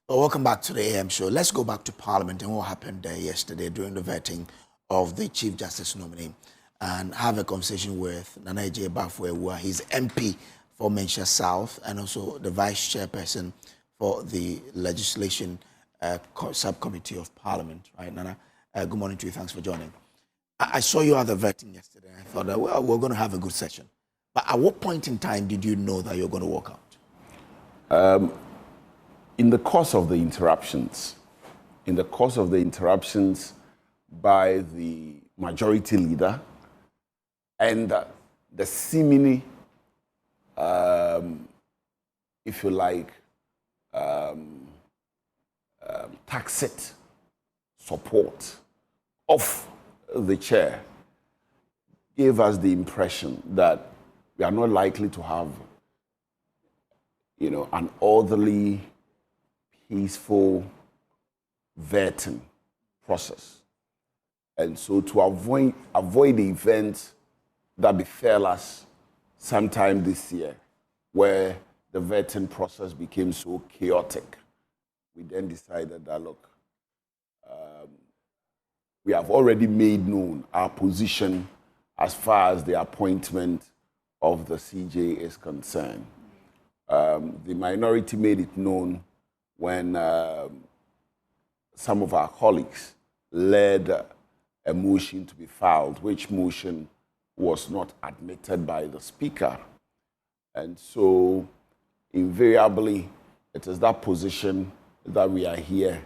Well, welcome back to the AM show. Let's go back to Parliament and what happened there yesterday during the vetting of the Chief Justice nominee and have a conversation with Agyei Baffour, who are his MP for Manchester South and also the Vice Chairperson for the Legislation Subcommittee of Parliament. Right, Nana? Good morning to you. Thanks for joining. I saw you at the vetting yesterday. I thought that, well, we're going to have a good session. But at what point in time did you know that you're going to walk out? In the course of the interruptions, by the majority leader and the seemingly, if you like, tacit support of the chair gave us the impression that we are not likely to have, an orderly, peaceful vetting process. And so to avoid the event that befell us sometime this year, where the vetting process became so chaotic, we then decided that, look, we have already made known our position as far as the appointment of the CJ is concerned. The minority made it known when some of our colleagues led a motion to be filed, which motion was not admitted by the Speaker. And so, invariably, it is that position that we are here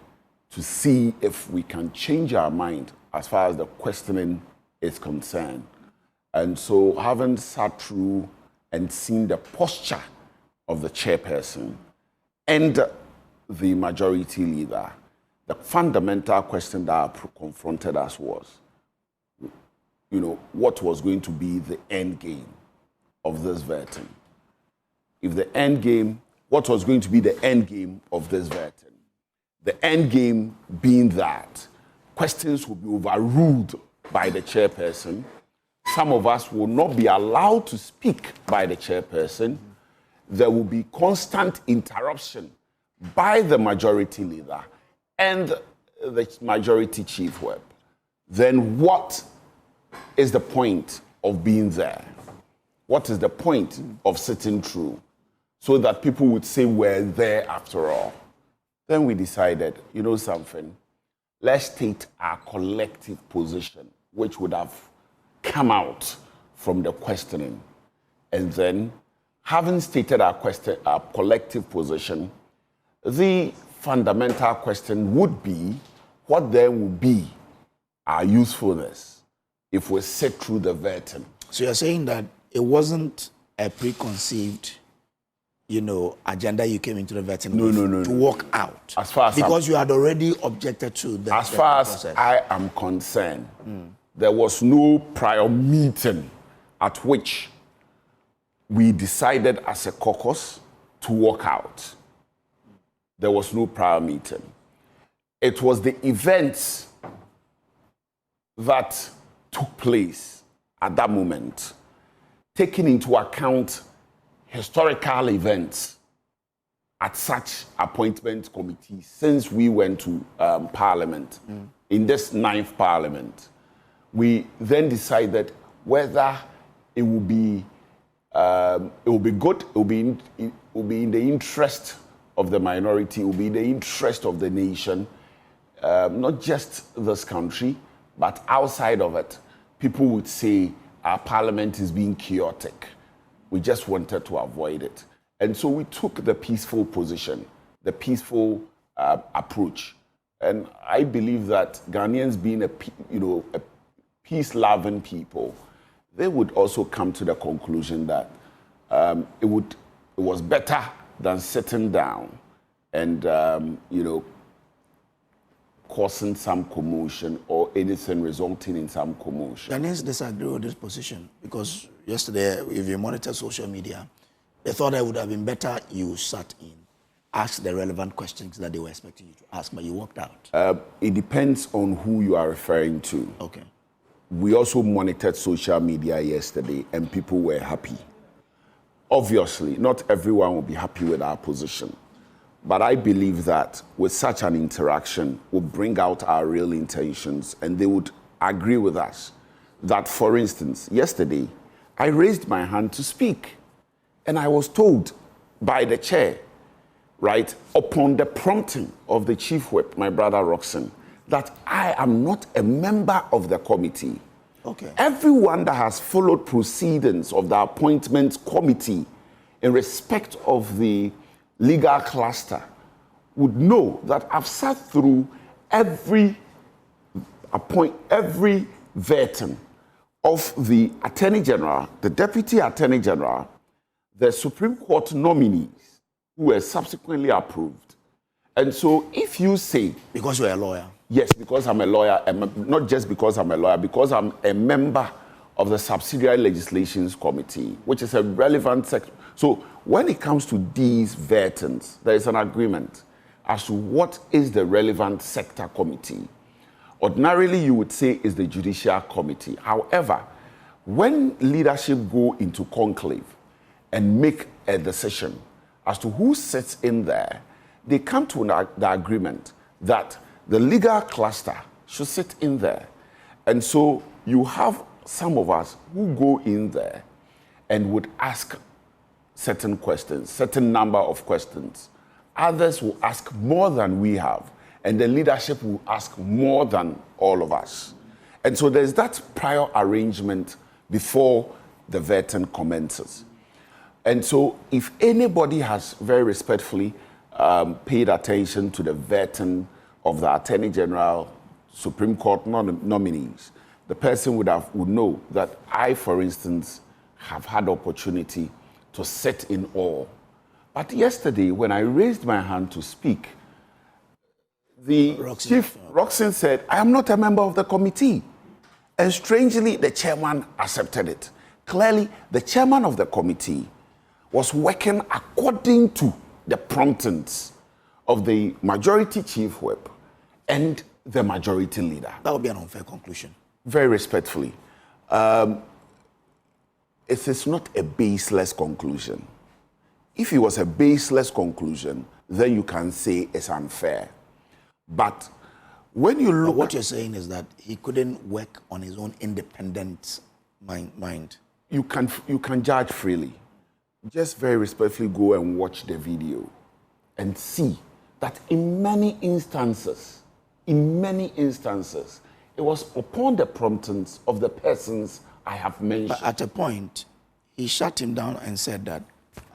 to see if we can change our mind as far as the questioning is concerned. And so, having sat through and seen the posture of the chairperson and the majority leader, the fundamental question that confronted us was, what was going to be the end game of this vetting? What was going to be the end game of this vetting? The end game being that questions will be overruled by the chairperson. Some of us will not be allowed to speak by the chairperson. There will be constant interruption by the majority leader and the majority chief whip. Then what is the point of being there? What is the point of sitting through? So that people would say we're there after all. Then we decided, something, let's take our collective position, which would have come out from the questioning. And then, having stated our collective position, the fundamental question would be, what then would be our usefulness if we sit through the vetting? So you're saying that it wasn't a preconceived, agenda you came into the vetting No. to walk out? As far as because you had already objected to the As far as I am concerned, there was no prior meeting at which we decided as a caucus to walk out. There was no prior meeting. It was the events that took place at that moment, taking into account historical events at such appointment committees since we went to Parliament, in this 9th Parliament. We then decided whether it will be good, it will be in the interest of the minority, it will be in the interest of the nation, not just this country, but outside of it. People would say our parliament is being chaotic. We just wanted to avoid it. And so we took the peaceful position, the peaceful approach. And I believe that Ghanaians being a peace-loving people, they would also come to the conclusion that it was better than sitting down and, causing some commotion or anything resulting in some commotion. Ghanaians disagree with this position because yesterday, if you monitor social media, they thought it would have been better you sat in, asked the relevant questions that they were expecting you to ask, but you walked out. It depends on who you are referring to. Okay. We also monitored social media yesterday and people were happy. Obviously, not everyone will be happy with our position. But I believe that with such an interaction, we'll bring out our real intentions, and they would agree with us that, for instance, yesterday, I raised my hand to speak, and I was told by the chair, right, upon the prompting of the chief whip, my brother Roxon, that I am not a member of the committee. Okay. Everyone that has followed proceedings of the appointments committee in respect of the legal cluster would know that I've sat through every vetting of the Attorney General, the Deputy Attorney General, the Supreme Court nominees who were subsequently approved. And so if you say... Because you're a lawyer. Yes, because I'm a lawyer, not just because I'm a lawyer, because I'm a member of the Subsidiary Legislations Committee, which is a relevant sector. So when it comes to these vettings, there is an agreement as to what is the relevant sector committee. Ordinarily, you would say is the Judicial Committee. However, when leadership go into conclave and make a decision as to who sits in there, they come to the agreement that the legal cluster should sit in there. And so you have some of us who go in there and would ask certain questions, certain number of questions. Others will ask more than we have, and the leadership will ask more than all of us. And so there's that prior arrangement before the vetting commences. And so if anybody has very respectfully paid attention to the vetting of the Attorney General, Supreme Court nominees, the person would know that I, for instance, have had opportunity to sit in awe. But yesterday, when I raised my hand to speak, the chief, Roxon, said, I am not a member of the committee. And strangely, the chairman accepted it. Clearly, the chairman of the committee was working according to the promptings of the majority chief whip and the majority leader. That would be an unfair conclusion. Very respectfully. It is not a baseless conclusion. If it was a baseless conclusion, then you can say it's unfair. But when you look... But what you're saying is that he couldn't work on his own independent mind. You can judge freely. Just very respectfully go and watch the video and see that in many instances, it was upon the promptings of the persons I have mentioned. But at a point, he shut him down and said that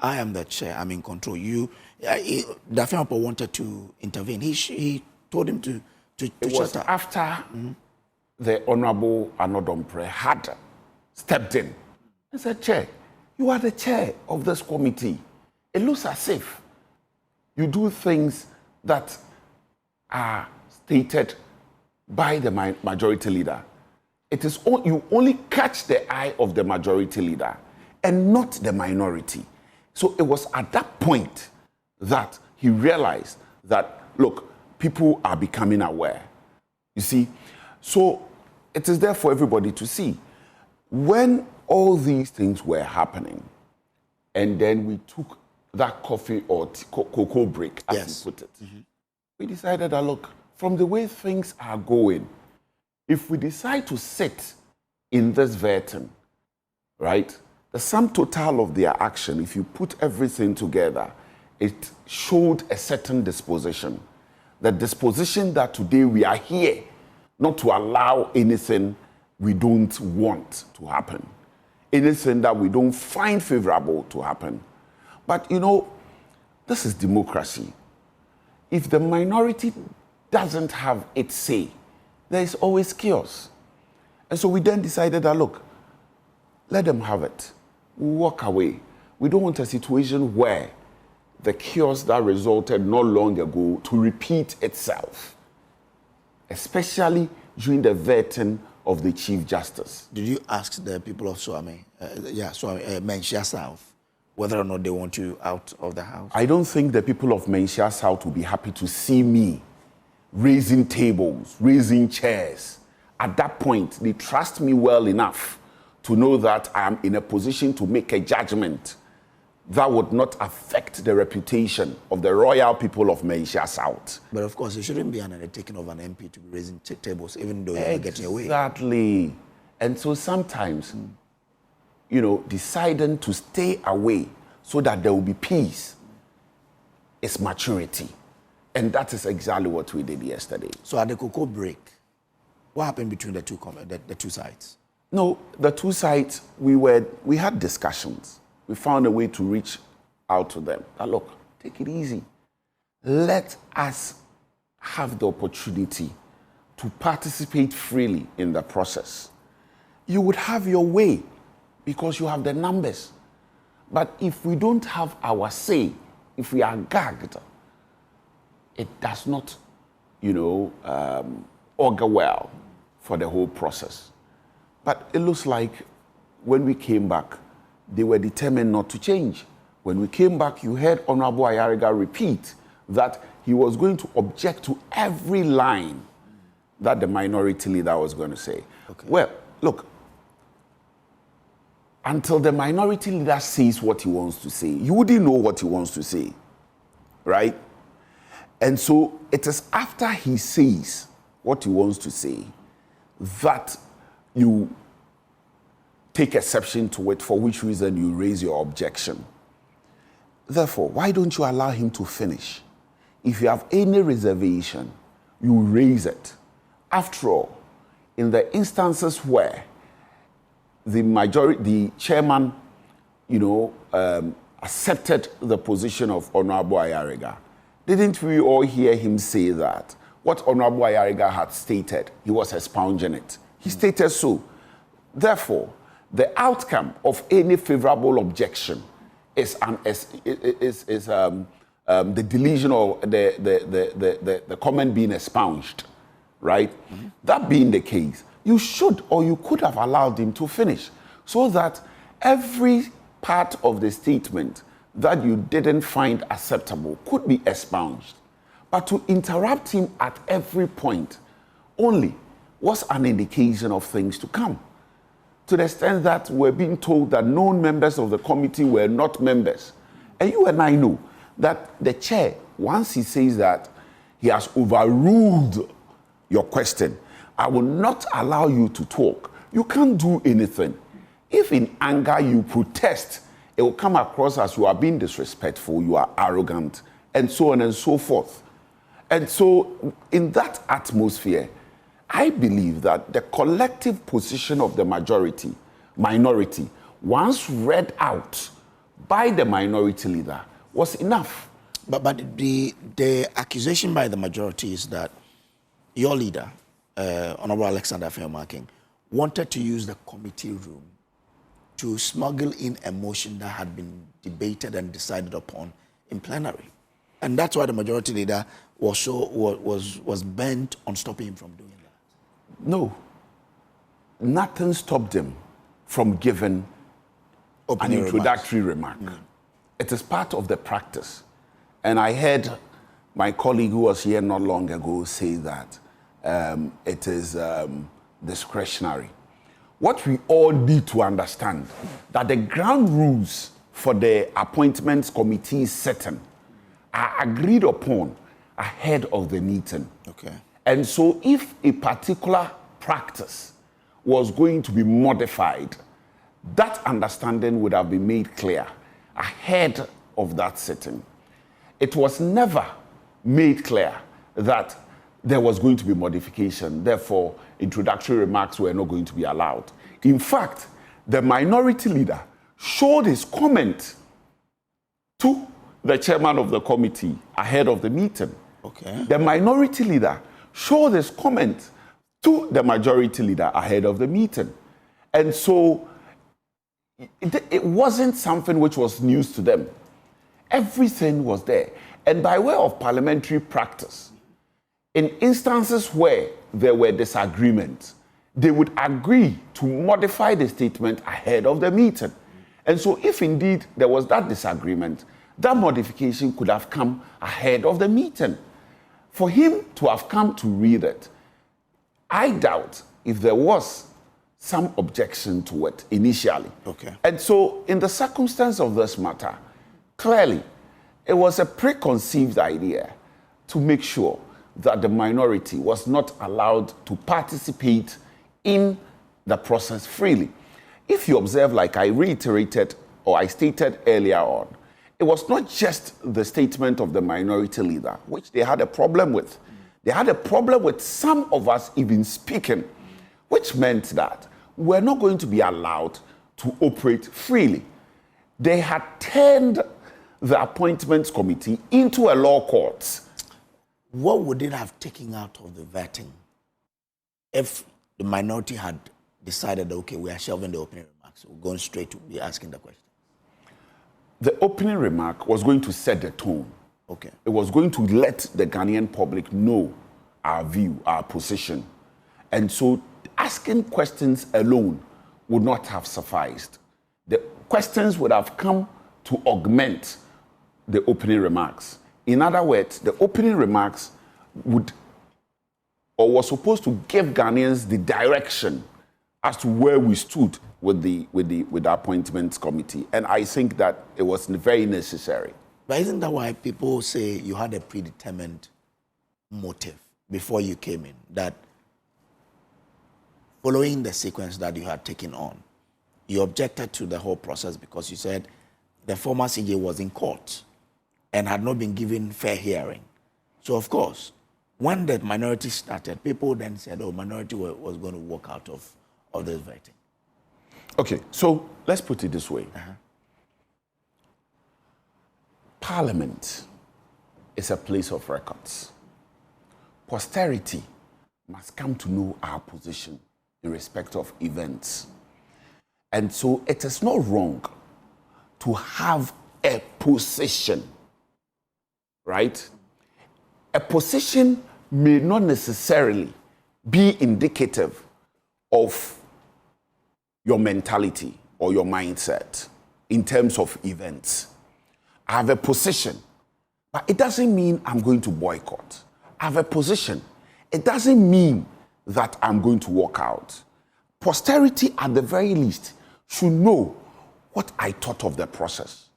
I am the chair, I'm in control. Dafiampo wanted to intervene. He told him to shut up. After the Honorable Anodompre had stepped in and said, Chair, you are the chair of this committee. It looks as if you do things that are stated by the majority leader. It is you only catch the eye of the majority leader and not the minority. So it was at that point that he realized that, look, people are becoming aware. You see? So it is there for everybody to see. When all these things were happening, and then we took that coffee or cocoa break, as you put it, we decided that, look, from the way things are going, if we decide to sit in this vetting, right, the sum total of their action, if you put everything together, it showed a certain disposition. The disposition that today we are here not to allow anything we don't want to happen, anything that we don't find favorable to happen. But, you know, this is democracy. If the minority doesn't have its say, there is always chaos. And so we then decided that, look, let them have it. We'll walk away. We don't want a situation where the chaos that resulted not long ago to repeat itself, especially during the vetting of the Chief Justice. Did you ask the people of Menchia South, whether or not they want you out of the house? I don't think the people of Menchia South will be happy to see me raising tables, raising chairs. At that point, they trust me well enough to know that I am in a position to make a judgment that would not affect the reputation of the royal people of Malaysia South. But of course, it shouldn't be an undertaking of an MP to be raising tables, even though you're getting away. Exactly. And so sometimes, you know, deciding to stay away so that there will be peace is maturity. And that is exactly what we did yesterday. So at the cocoa break, what happened between the two sides? No, the two sides, we had discussions. We found a way to reach out to them. Now look, take it easy. Let us have the opportunity to participate freely in the process. You would have your way because you have the numbers. But if we don't have our say, if we are gagged, it does not, you know, augur well for the whole process. But it looks like when we came back, they were determined not to change. When we came back, you heard Honorable Ayariga repeat that he was going to object to every line that the minority leader was going to say. Okay. Well, look, until the minority leader says what he wants to say, you wouldn't know what he wants to say, right? And so it is after he says what he wants to say that you take exception to it, for which reason you raise your objection. Therefore, why don't you allow him to finish? If you have any reservation, you raise it. After all, in the instances where the chairman, you know, accepted the position of Honorable Ayariga, didn't we all hear him say that what Honorable Ayariga had stated, he was expounding it? He stated so. Therefore, the outcome of any favorable objection is the deletion or the comment being expunged, right? Mm-hmm. That being the case, you should or you could have allowed him to finish so that every part of the statement that you didn't find acceptable could be expunged. But to interrupt him at every point only was an indication of things to come. To the extent that we're being told that known members of the committee were not members. And you and I know that the chair, once he says that he has overruled your question, I will not allow you to talk. You can't do anything. If in anger you protest, it will come across as you are being disrespectful, you are arrogant, and so on and so forth. And so in that atmosphere, I believe that the collective position of the minority, once read out by the minority leader, was enough. But the accusation by the majority is that your leader, Honorable Alexander Afenyo-Markin, wanted to use the committee room to smuggle in a motion that had been debated and decided upon in plenary. And that's why the majority leader was bent on stopping him from doing that. No, nothing stopped him from giving an introductory remark. It is part of the practice. And I heard my colleague who was here not long ago say that it is discretionary. What we all need to understand, that the ground rules for the appointments committee setting are agreed upon ahead of the meeting. Okay. And so if a particular practice was going to be modified, that understanding would have been made clear ahead of that sitting. It was never made clear that there was going to be modification, therefore introductory remarks were not going to be allowed. In fact, the minority leader showed his comment to the chairman of the committee ahead of the meeting. Okay. The minority leader showed his comment to the majority leader ahead of the meeting. And so it wasn't something which was news to them. Everything was there. And by way of parliamentary practice, in instances where there were disagreements, they would agree to modify the statement ahead of the meeting. And so if indeed there was that disagreement, that modification could have come ahead of the meeting. For him to have come to read it, I doubt if there was some objection to it initially. Okay. And so in the circumstance of this matter, Clearly, it was a preconceived idea to make sure that the minority was not allowed to participate in the process freely. If you observe, like I reiterated or I stated earlier on, it was not just the statement of the minority leader, which they had a problem with. They had a problem with some of us even speaking, which meant that we're not going to be allowed to operate freely. They had turned the appointments committee into a law court. What would it have taken out of the vetting if the minority had decided, okay, we are shelving the opening remarks, we're going straight to be asking the question? The opening remark was going to set the tone. Okay. It was going to let the Ghanaian public know our view, our position. And so asking questions alone would not have sufficed. The questions would have come to augment the opening remarks. In other words, the opening remarks would or was supposed to give Ghanaians the direction as to where we stood with the appointments committee. And I think that it was very necessary. But isn't that why people say you had a predetermined motive before you came in, that following the sequence that you had taken on, you objected to the whole process because you said the former CJ was in court and had not been given fair hearing. So, of course, when the minority started, people then said, oh, minority was going to walk out of this vetting. Okay, so let's put it this way. Parliament is a place of records. Posterity must come to know our position in respect of events. And so it is not wrong to have a position, right? A position may not necessarily be indicative of your mentality or your mindset in terms of events. I have a position, but it doesn't mean I'm going to boycott. I have a position. It doesn't mean that I'm going to walk out. Posterity, at the very least, should know what I thought of the process.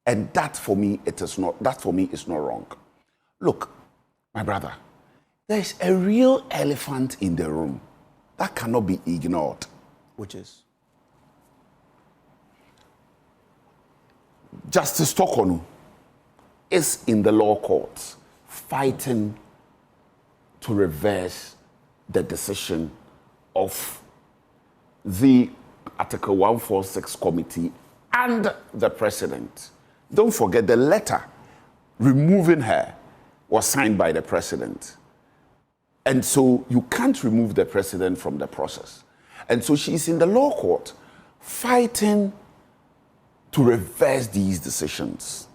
And that for me, is not wrong. Look, my brother, there's a real elephant in the room that cannot be ignored. Which is? Justice Torkornoo is in the law courts fighting to reverse the decision of the Article 146 committee and the president. Don't forget, the letter removing her was signed by the president. And so you can't remove the president from the process. And so she's in the law court fighting to reverse these decisions.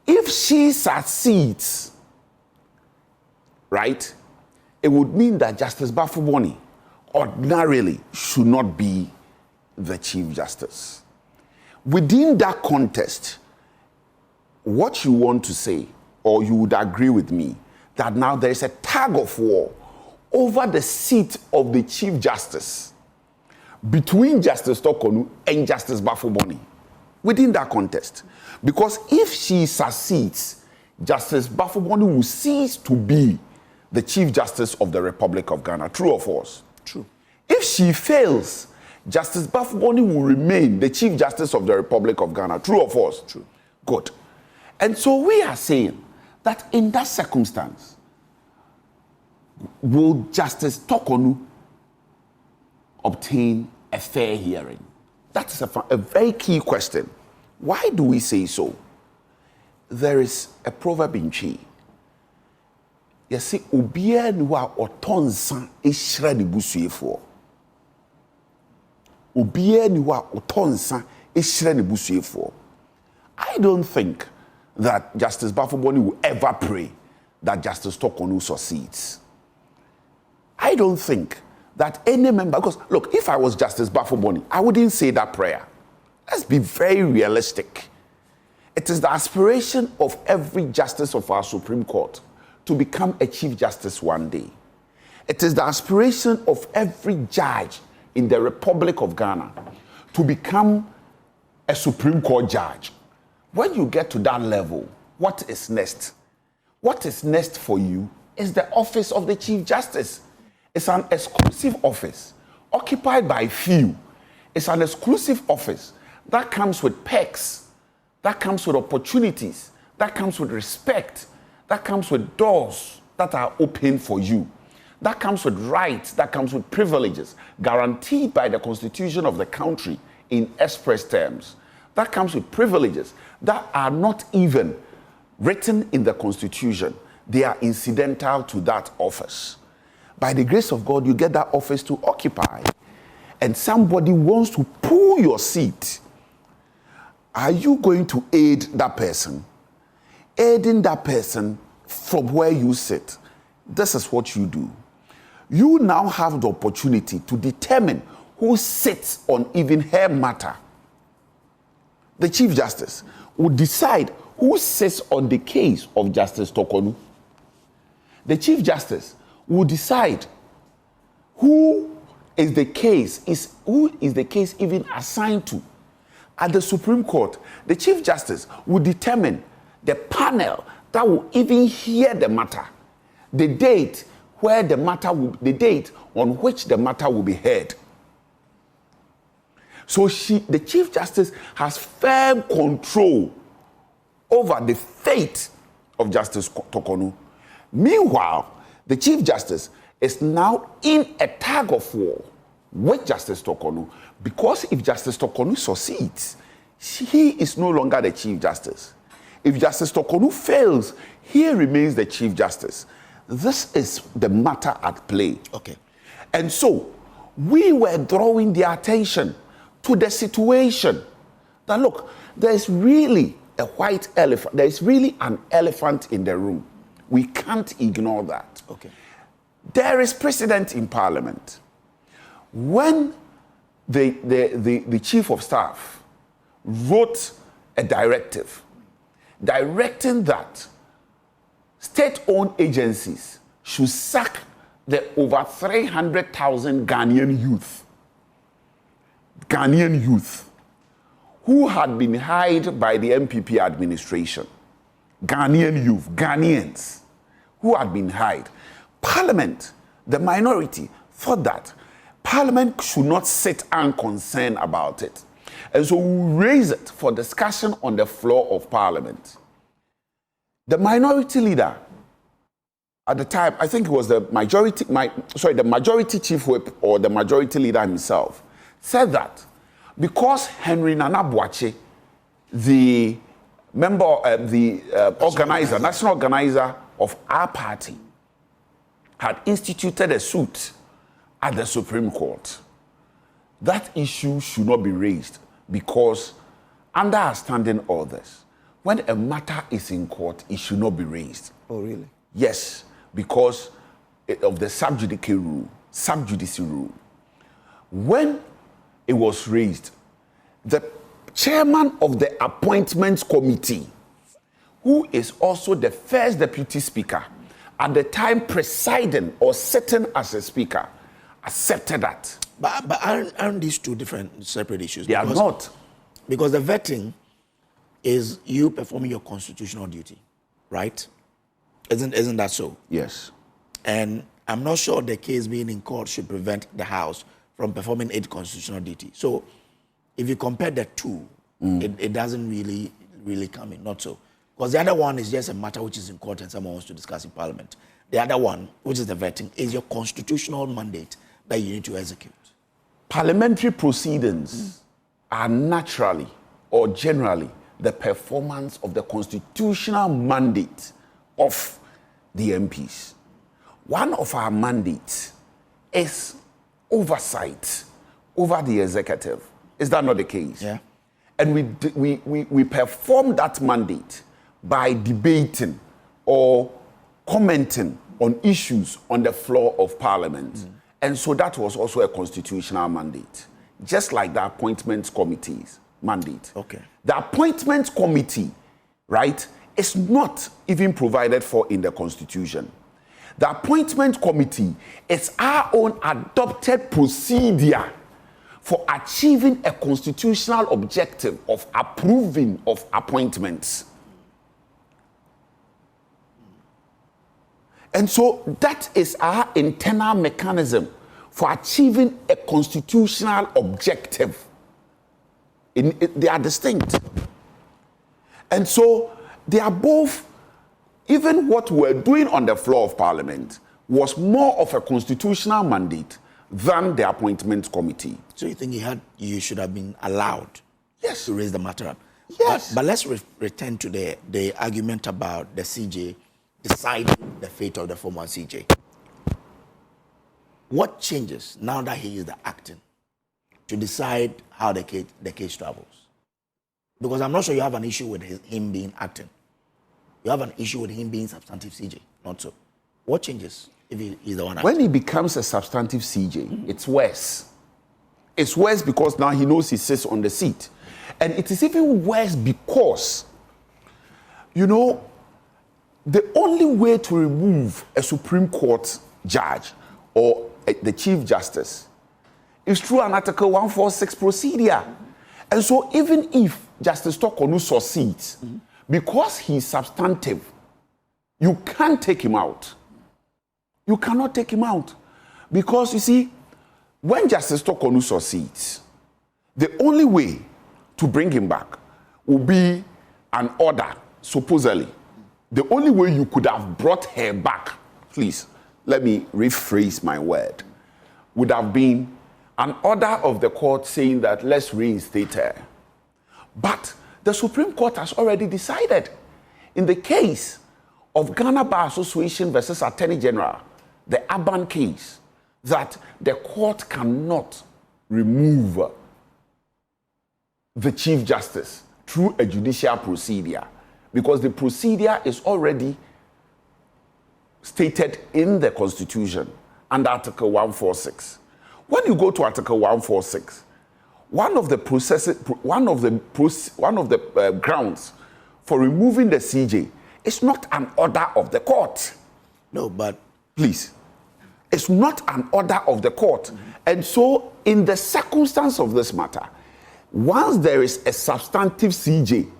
If she succeeds, right, it would mean that Justice Baffour ordinarily should not be the Chief Justice. Within that context, what you want to say, or you would agree with me, that now there is a tug of war over the seat of the Chief Justice between Justice Torkornoo and Justice Baffour within that context. Because if she succeeds, Justice Baffour will cease to be the Chief Justice of the Republic of Ghana. True or false? True. If she fails, Justice Baffour will remain the Chief Justice of the Republic of Ghana. True or false? True. Good. And so we are saying that in that circumstance, will Justice Torkornoo obtain a fair hearing? That's a very key question. Why do we say so? There is a proverb in Chi. You see, Ubia niwa otonsa ishra ni busuefo. Ubia niwa otonsa ishra ni busuefo. I don't think that Justice Baffour will ever pray that Justice Torkornoo succeeds. I don't think that any member, because look, if I was Justice Baffour, I wouldn't say that prayer. Let's be very realistic. It is the aspiration of every justice of our Supreme Court to become a Chief Justice one day. It is the aspiration of every judge in the Republic of Ghana to become a Supreme Court judge. When you get to that level, what is next? What is next for you is the office of the Chief Justice. It's an exclusive office occupied by few. It's an exclusive office that comes with perks, that comes with opportunities, that comes with respect, that comes with doors that are open for you, that comes with rights, that comes with privileges guaranteed by the Constitution of the country in express terms, that comes with privileges that are not even written in the Constitution. They are incidental to that office. By the grace of God, you get that office to occupy, and somebody wants to pull your seat. Are you going to aid that person? Aiding that person from where you sit. This is what you do. You now have the opportunity to determine who sits on even her matter. The Chief Justice will decide who sits on the case of Justice Torkornoo. The Chief Justice will decide who is the case even assigned to. At the Supreme Court, the Chief Justice will determine the panel that will even hear the matter, the date on which the matter will be heard. So the Chief Justice has firm control over the fate of Justice Torkornoo. Meanwhile, the Chief Justice is now in a tug of war with Justice Torkornoo, because if Justice Torkornoo succeeds, he is no longer the Chief Justice. If Justice Torkornoo fails, he remains the Chief Justice. This is the matter at play. Okay. And so, we were drawing the attention to the situation that, look, there's really a white elephant. There's really an elephant in the room. We can't ignore that. Okay. There is precedent in Parliament. When the Chief of Staff wrote a directive directing that state-owned agencies should sack the over 300,000 Ghanaian youth who had been hired by the MPP administration. Ghanaians who had been hired. Parliament, the minority, thought that Parliament should not sit unconcerned about it. And so we raised it for discussion on the floor of Parliament. The minority leader at the time, I think it was the majority chief whip or the majority leader himself, said that because Henry Nana Boakye, the member, national organizer of our party, had instituted a suit at the Supreme Court, that issue should not be raised, because under our standing orders, when a matter is in court, it should not be raised. Oh, really? Yes, because of the sub judice rule. When it was raised, the chairman of the Appointments Committee, who is also the first deputy speaker, at the time presiding or sitting as a speaker, accepted that. But aren't these two different, separate issues? They are not. Because the vetting is you performing your constitutional duty, right? Isn't that so? Yes. And I'm not sure the case being in court should prevent the House from performing its constitutional duty. So if you compare the two, it doesn't really come in, not so. Because the other one is just a matter which is in court and someone wants to discuss in Parliament. The other one, which is the vetting, is your constitutional mandate that you need to execute. Parliamentary proceedings are naturally or generally the performance of the constitutional mandate of the MPs. One of our mandates is oversight over the executive. Is that not the case? Yeah. And we perform that mandate by debating or commenting on issues on the floor of Parliament. And so that was also a constitutional mandate, just like the Appointments Committee's mandate. Okay. The Appointments Committee, right, is not even provided for in the Constitution. The Appointment Committee is our own adopted procedure for achieving a constitutional objective of approving of appointments. And so that is our internal mechanism for achieving a constitutional objective. They are distinct. And so they are both, even what we're doing on the floor of Parliament was more of a constitutional mandate than the appointment committee. So you think you should have been allowed to raise the matter up? Yes. But let's return to the argument about the CJ deciding the fate of the former CJ. What changes now that he is the acting to decide how the case travels? Because I'm not sure you have an issue with him being acting. You have an issue with him being substantive CJ, not so. What changes if he's the one acting? When he becomes a substantive CJ, it's worse. It's worse because now he knows he sits on the seat. And it is even worse because, you know, the only way to remove a Supreme Court judge or the Chief Justice is through an Article 146 procedure. And so even if Justice Torkornoo succeeds, because he's substantive, you can't take him out. You cannot take him out. Because, you see, when Justice Torkornoo succeeds, the only way to bring him back will be an order, supposedly. The only way you could have brought her back, please, let me rephrase my word, would have been an order of the court saying that let's reinstate her. But the Supreme Court has already decided in the case of Ghana Bar Association versus Attorney General, the Aban case, that the court cannot remove the Chief Justice through a judicial procedure because the procedure is already stated in the Constitution under Article 146. When you go to Article 146, one of the grounds for removing the CJ is not an order of the court. No, but please, it's not an order of the court. And so, in the circumstance of this matter, once there is a substantive CJ,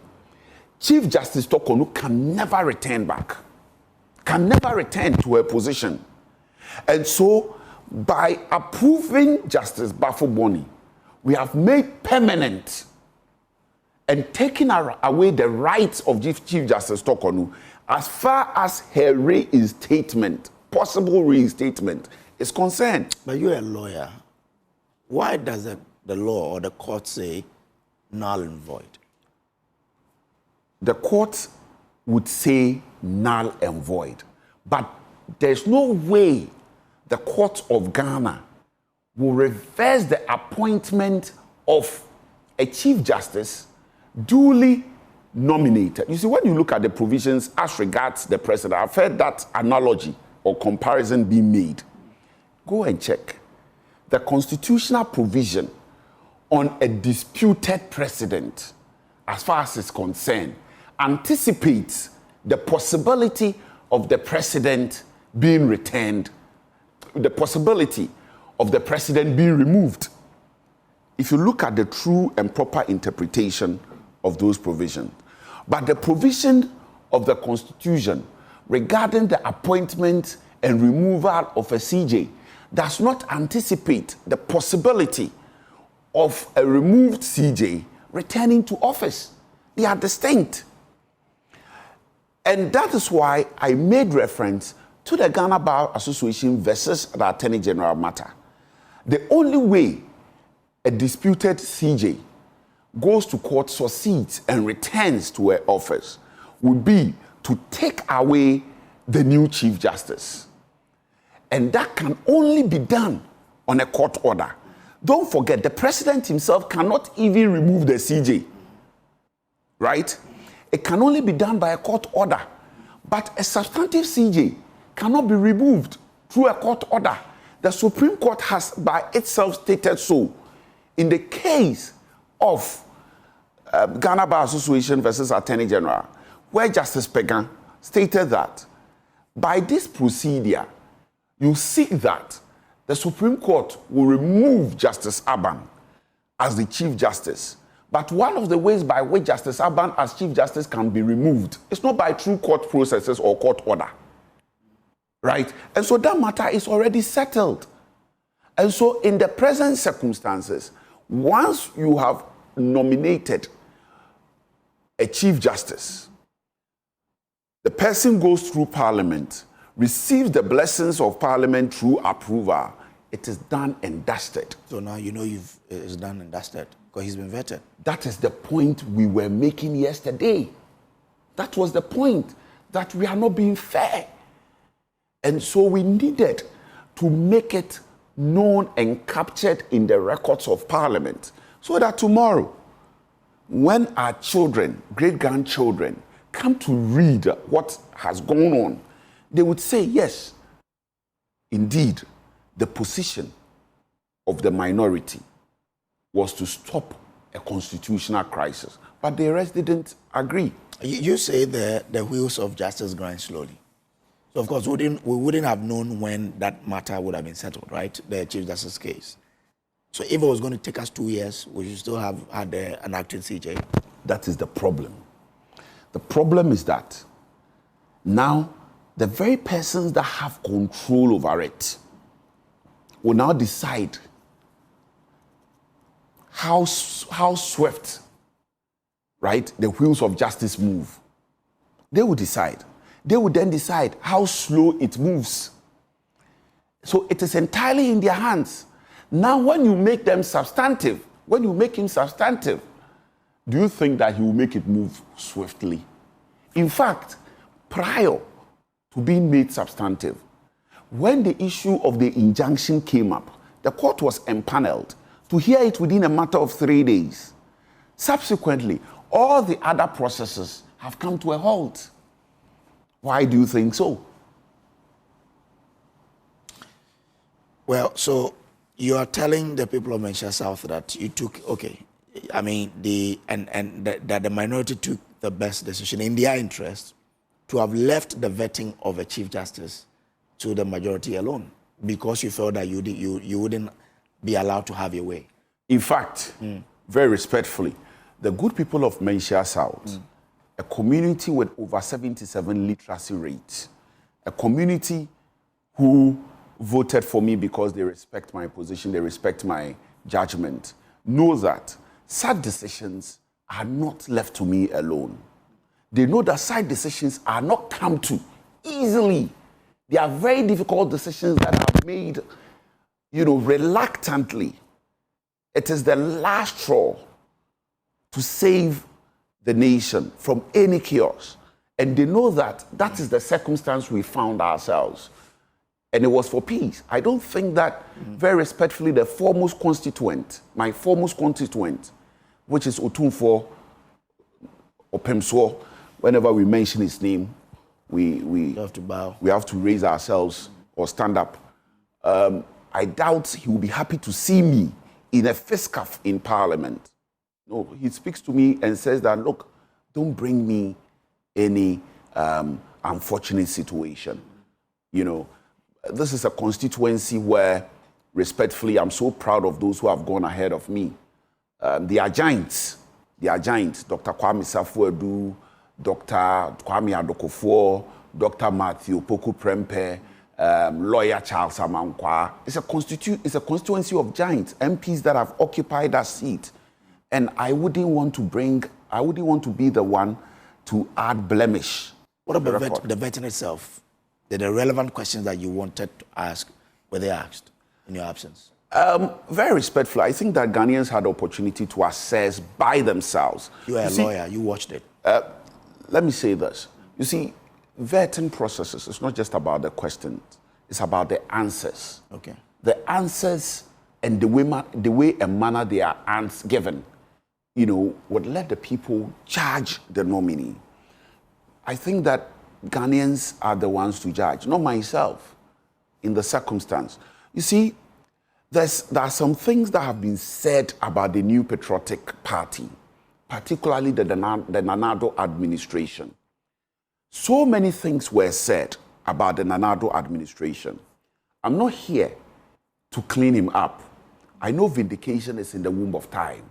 Chief Justice Torkornoo can never return back, can never return to her position. And so, by approving Justice Baffour, we have made permanent and taken away the rights of Chief Justice Torkornoo as far as her reinstatement, possible reinstatement, is concerned. But you're a lawyer. Why does the law or the court say null and void? The court would say null and void. But there's no way the court of Ghana will reverse the appointment of a Chief Justice duly nominated. You see, when you look at the provisions as regards the president, I've heard that analogy or comparison being made. Go and check. The constitutional provision on a disputed precedent, as far as it's concerned, anticipates the possibility of the precedent being returned, the possibility of the precedent being removed. If you look at the true and proper interpretation of those provisions, but the provision of the Constitution regarding the appointment and removal of a CJ does not anticipate the possibility of a removed CJ returning to office. They are distinct. And that is why I made reference to the Ghana Bar Association versus the Attorney General matter. The only way a disputed CJ goes to court, succeeds, and returns to her office would be to take away the new Chief Justice. And that can only be done on a court order. Don't forget, the president himself cannot even remove the CJ, right? It can only be done by a court order. But a substantive CJ cannot be removed through a court order. The Supreme Court has by itself stated so. In the case of Ghana Bar Association versus Attorney General, where Justice Pegan stated that by this procedure, you seek that the Supreme Court will remove Justice Aban as the Chief Justice. But one of the ways by which Justice Aban as Chief Justice can be removed is not by true court processes or court order. Right? And so that matter is already settled. And so in the present circumstances, once you have nominated a Chief Justice, the person goes through Parliament, receives the blessings of Parliament through approval, it is done and dusted. So now you know it's done and dusted because he's been vetted. That is the point we were making yesterday. That was the point, that we are not being fair. And so we needed to make it known and captured in the records of Parliament so that tomorrow, when our children, great-grandchildren, come to read what has gone on, they would say, yes, indeed, the position of the minority was to stop a constitutional crisis. But the rest didn't agree. You say the wheels of justice grind slowly. So, of course, we wouldn't have known when that matter would have been settled, right? The Chief Justice case. So if it was going to take us 2 years, we should still have had an acting CJ. That is the problem. The problem is that now the very persons that have control over it will now decide how swift, right, the wheels of justice move. They will decide. They will then decide how slow it moves. So it is entirely in their hands. Now, when you make them substantive, when you make him substantive, do you think that he will make it move swiftly? In fact, prior to being made substantive, when the issue of the injunction came up, the court was empaneled to hear it within a matter of 3 days. Subsequently, all the other processes have come to a halt. Why do you think so? Well, so you are telling the people of Manchester South that you took, that the minority took the best decision in their interest to have left the vetting of a Chief Justice to the majority alone because you felt that you wouldn't be allowed to have your way. In fact, very respectfully, the good people of Manchester South, a community with over 77 literacy rates, a community who voted for me because they respect my position, they respect my judgment, know that such decisions are not left to me alone. They know that such decisions are not come to easily. They are very difficult decisions that are made, reluctantly. It is the last straw to save the nation from any chaos. And they know that that is the circumstance we found ourselves. And it was for peace. I don't think that, very respectfully, the foremost constituent, my foremost constituent, which is Otumfuo Opemsuo, whenever we mention his name, we have to bow. We have to raise ourselves or stand up. I doubt he will be happy to see me in a fist cuff in Parliament. No, he speaks to me and says that, look, don't bring me any unfortunate situation. This is a constituency where, respectfully, I'm so proud of those who have gone ahead of me. They are giants. They are giants. Dr. Kwame Safuadu, Dr. Kwame Adokofuo, Dr. Matthew Poku Prempe, lawyer Charles Amankwa. It's a constituency of giants, MPs that have occupied that seat. And I wouldn't want to be the one to add blemish. What about the vetting itself? The relevant questions that you wanted to ask, were they asked in your absence? Very respectfully, I think that Ghanaians had the opportunity to assess by themselves. You are a lawyer, you watched it. Let me say this. You see, vetting processes, it's not just about the questions, it's about the answers. Okay. The answers and the way and manner they are given, would let the people judge the nominee. I think that Ghanaians are the ones to judge, not myself, in the circumstance. You see, there are some things that have been said about the New Patriotic Party, particularly the Nanado administration. So many things were said about the Nanado administration. I'm not here to clean him up. I know vindication is in the womb of time.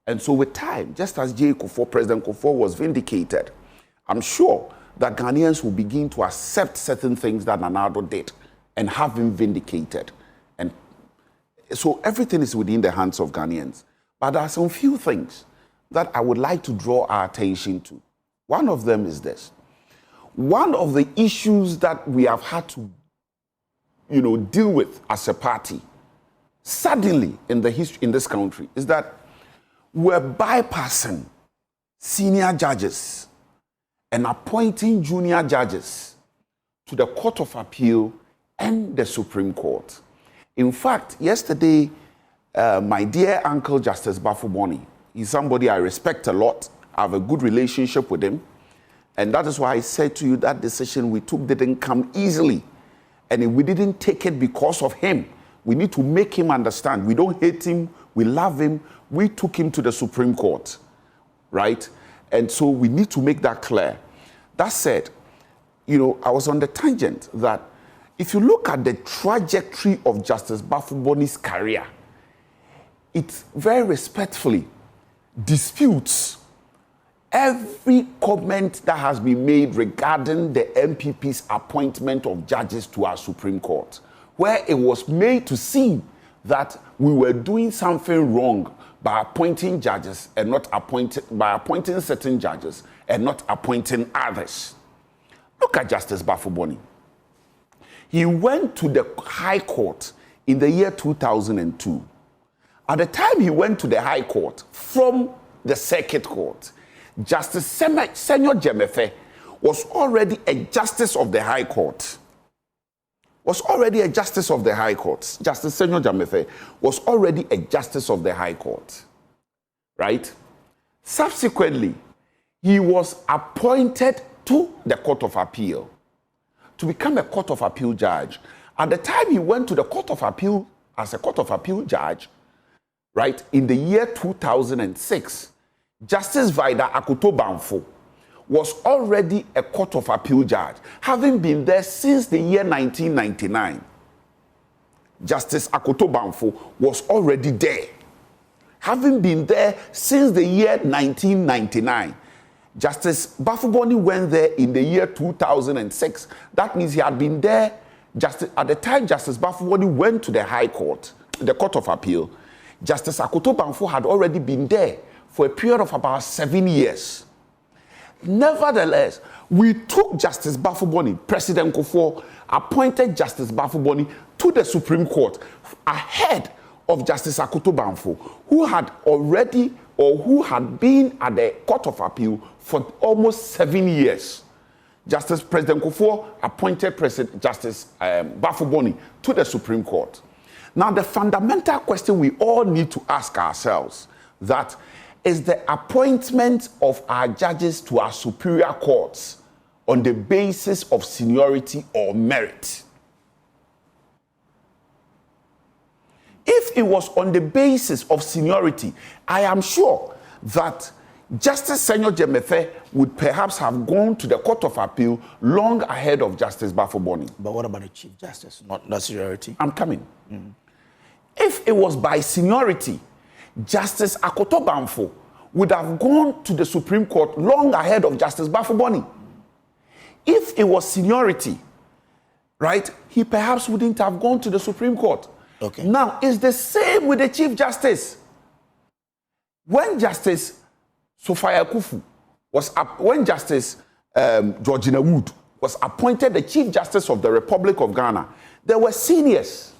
And so with time, just as President Kufuor was vindicated, I'm sure that Ghanaians will begin to accept certain things that Nana Addo did and have him vindicated. And so everything is within the hands of Ghanaians. But there are some few things that I would like to draw our attention to. One of them is this. One of the issues that we have had to, deal with as a party, suddenly in the history in this country, is that we're bypassing senior judges and appointing junior judges to the Court of Appeal and the Supreme Court. In fact, yesterday, my dear uncle, Justice Baffour, he's somebody I respect a lot. I have a good relationship with him. And that is why I said to you that decision we took didn't come easily. And we didn't take it because of him. We need to make him understand. We don't hate him. We love him. We took him to the Supreme Court, right? And so we need to make that clear. That said, I was on the tangent that if you look at the trajectory of Justice Baffour's career, it very respectfully disputes every comment that has been made regarding the MPP's appointment of judges to our Supreme Court, where it was made to seem that we were doing something wrong by appointing judges and not appointing certain judges and not appointing others. Look at Justice Baffour. He went to the High Court in the year 2002. At the time he went to the High Court from the Circuit Court, Justice Senyor Jemefe was already a justice of the High Court. Justice Senyor Jemefe was already a justice of the High Court. Right? Subsequently, he was appointed to the Court of Appeal to become a Court of Appeal judge. At the time he went to the Court of Appeal as a Court of Appeal judge, right, in the year 2006, Justice Vida Akoto Bamfo was already a Court of Appeal judge, having been there since the year 1999. Justice Akoto Bamfo was already there, having been there since the year 1999. Justice Baffour went there in the year 2006. That means he had been there at the time Justice Baffour went to the High Court, the Court of Appeal. Justice Akoto Bamfo had already been there for a period of about 7 years. Nevertheless, we took Justice Baffour, President Kufuor appointed Justice Baffour to the Supreme Court ahead of Justice Akoto Bamfo, who had been at the Court of Appeal for almost 7 years. President Kufuor appointed Justice Baffour to the Supreme Court. Now, the fundamental question we all need to ask ourselves that is the appointment of our judges to our superior courts on the basis of seniority or merit. If it was on the basis of seniority, I am sure that Justice Senyor Jemefe would perhaps have gone to the Court of Appeal long ahead of Justice Baffour. But what about the Chief Justice, not seniority? I'm coming. If it was by seniority, Justice Akoto Bamfo would have gone to the Supreme Court long ahead of Justice Baffour. If it was seniority, right, he perhaps wouldn't have gone to the Supreme Court. Okay. Now, it's the same with the Chief Justice. When Justice Sophia Kufu when Justice Georgina Wood was appointed the Chief Justice of the Republic of Ghana, there were seniors.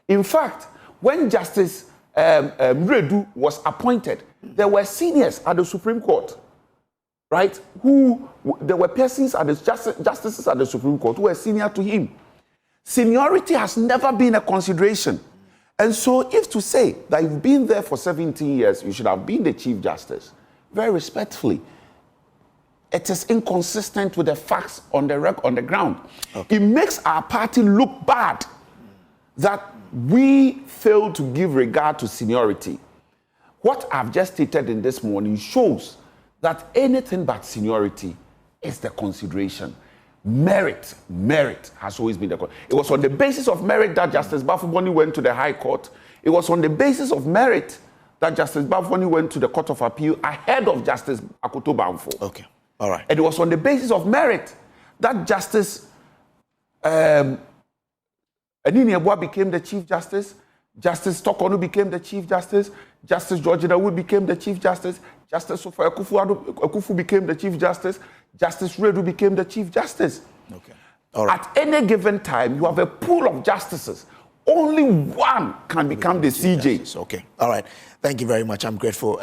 In fact, when Justice Mredu was appointed, there were seniors at the Supreme Court, right? There were persons at the justices at the Supreme Court who were senior to him. Seniority has never been a consideration. And so if to say that you've been there for 17 years, you should have been the Chief Justice, very respectfully, it is inconsistent with the facts on the ground. Okay. It makes our party look bad that we fail to give regard to seniority. What I've just stated in this morning shows that anything but seniority is the consideration. Merit has always been the. It was on the basis of merit that Justice Baffour went to the High Court. It was on the basis of merit that Justice Baffour went to the Court of Appeal ahead of Justice Agyei Baffour. Okay, all right. And it was on the basis of merit that Justice Anini Abua became the Chief Justice, Justice Torkornoo became the Chief Justice, Justice George Dawood became the Chief Justice, Justice Sofa Akufu became the Chief Justice, Justice Redu became the Chief Justice. Okay. All right. At any given time, you have a pool of justices. Only one can become the CJ. Okay. All right. Thank you very much. I'm grateful.